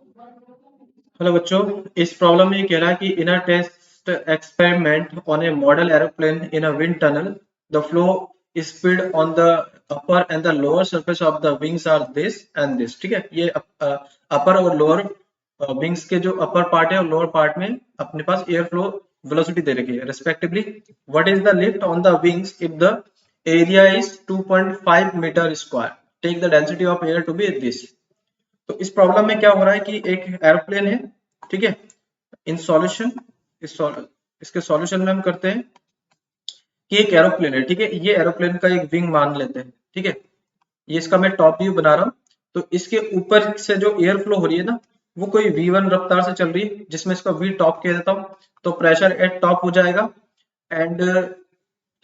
Hello बच्चों, इस problem में ये कह रहा है कि in a test experiment on a model aeroplane in a wind tunnel the flow speed on the upper and the lower surface of the wings are this and this. ठीक है, ये अपर और लोअर विंग्स के जो upper part है और lower part में अपने पास एयर फ्लो वेलोसिटी दे रखी है respectively. What is the lift on the wings if the area is 2.5 metre square, take the density of air to be this. तो इस प्रॉब्लम में क्या हो रहा है कि एक एरोप्लेन है, ठीक है। इन सॉल्यूशन इसके सॉल्यूशन में हम करते हैं कि एक एरोप्लेन है, ठीक है। ये एरोप्लेन का एक विंग मान लेते हैं, ठीक है। ये इसका मैं टॉप व्यू बना रहा हूँ। तो इसके ऊपर से जो एयर फ्लो हो रही है ना, वो कोई V1 रफ्तार से चल रही है, जिसमें इसका V टॉप कह देता हूँ। तो प्रेशर एट टॉप हो जाएगा एंड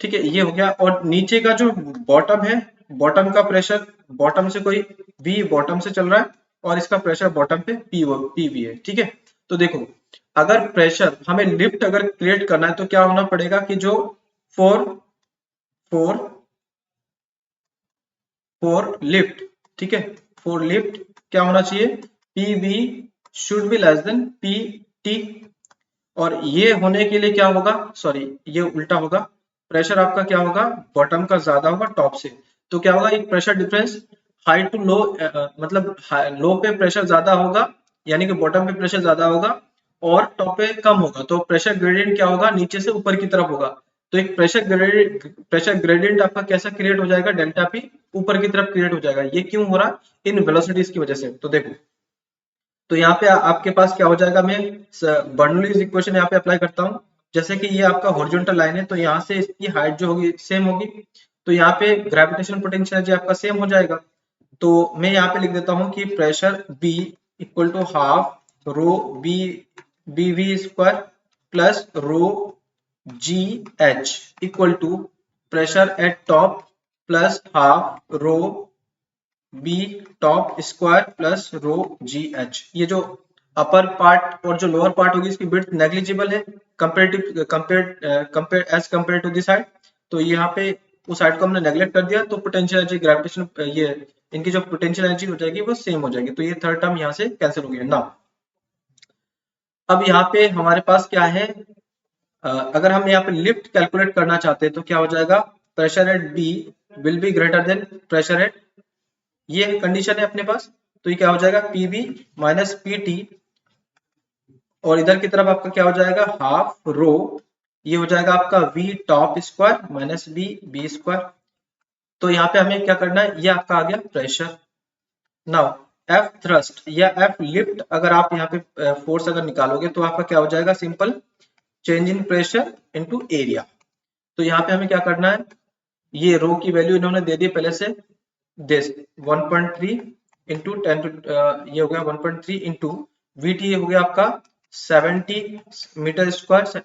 ठीक है, ये हो गया। और नीचे का जो बॉटम है, बॉटम का प्रेशर, बॉटम से कोई V बॉटम से चल रहा है और इसका प्रेशर बॉटम पे PV है, ठीक है। तो देखो, अगर प्रेशर हमें लिफ्ट अगर क्रिएट करना है तो क्या होना पड़ेगा कि जो फोर फोर फोर लिफ्ट, ठीक है, फोर लिफ्ट क्या होना चाहिए, PV should be less than PT। और ये होने के लिए क्या होगा, सॉरी ये उल्टा होगा, प्रेशर आपका क्या होगा, बॉटम का ज्यादा होगा टॉप से। तो क्या होगा, एक pressure difference high to low, मतलब लो पे प्रेशर ज्यादा होगा, यानी कि बॉटम पे प्रेशर ज्यादा होगा और टॉप पे कम होगा। तो प्रेशर ग्रेडियंट क्या होगा, नीचे से ऊपर की तरफ होगा। तो एक प्रेशर ग्रेडियंट आपका कैसा क्रिएट हो जाएगा, डेल्टा पी ऊपर की तरफ क्रिएट हो जाएगा। ये क्यों हो रहा है, इन वेलोसिटीज की वजह से। तो देखो, तो यहाँ पे आपके पास क्या हो जाएगा, मैं बर्नौलीज इक्वेशन यहाँ पे अप्लाई करता हूँ। जैसे कि ये आपका हॉरिजॉन्टल लाइन है, तो यहाँ से इसकी हाइट जो होगी सेम होगी, तो यहाँ पे ग्रेविटेशनल पोटेंशियल एनर्जी आपका सेम हो जाएगा। तो मैं यहाँ पे लिख देता हूँ कि pressure B equal to half rho B B V square plus rho G H equal to pressure at top plus half rho B top square plus rho G H. ये जो अपर पार्ट और जो lower part होगी इसकी width negligible है comparative compare as compare to this side. तो यहाँ पे उस साइड को हमने नेग्लेक्ट कर दिया, तो पोटेंशियल एनर्जी ग्रेविटेशन ये इनकी जो पोटेंशियल एनर्जी हो जाएगी वो सेम हो जाएगी। तो ये थर्ड टर्म यहाँ से कैंसिल हो गया ना। अब यहाँ पे हमारे पास क्या है, अगर हम यहाँ पे लिफ्ट कैलकुलेट करना चाहते हैं तो क्या हो जाएगा, pressure at B will be greater than pressure at, ये कंडीशन है अपने पास। तो ये क्या हो जाएगा, PV माइनस PT, और इधर की तरफ आपका क्या हो जाएगा, हाफ रो, ये हो जाएगा आपका V top square minus V B square. तो यहाँ पे हमें क्या करना है, ये आपका आ गया प्रेशर। नाउ F थ्रस्ट या F लिफ्ट, अगर आप यहाँ पे फोर्स अगर निकालोगे तो आपका क्या हो जाएगा, simple change in pressure into area. तो यहाँ पे हमें क्या करना है, ये रो की वैल्यू इन्होंने दे दी पहले से, दिस 1.3 इंटू 10 टू, ये हो गया 1.3 इंटू VT हो गया आपका 70 मीटर स्क्वायर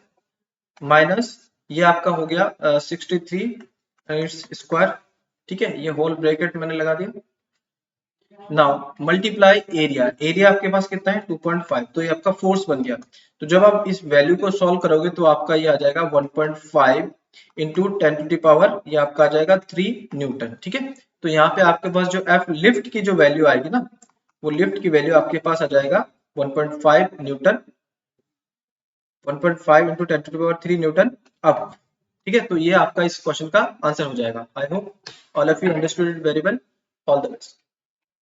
माइनस ये आपका हो गया 63 स्क्वायर, ठीक है। ये होल ब्रैकेट मैंने लगा दिया। नाउ मल्टीप्लाई एरिया, एरिया आपके पास कितना है 2.5, तो ये आपका फोर्स बन गया। तो जब आप इस वैल्यू को सॉल्व करोगे तो आपका ये आ जाएगा 1.5 इंटू 10 टू द पावर, ये आपका आ जाएगा 3 न्यूटन, ठीक है। तो यहाँ पे आपके पास जो एफ लिफ्ट की जो वैल्यू आएगी ना, वो लिफ्ट की वैल्यू आपके पास आ जाएगा 1.5 newton, 1.5 into 10 to the power 3 newton अब, ठीक है। तो ये आपका इस क्वेश्चन का आंसर हो जाएगा। I hope all of you understood it very well. All the best.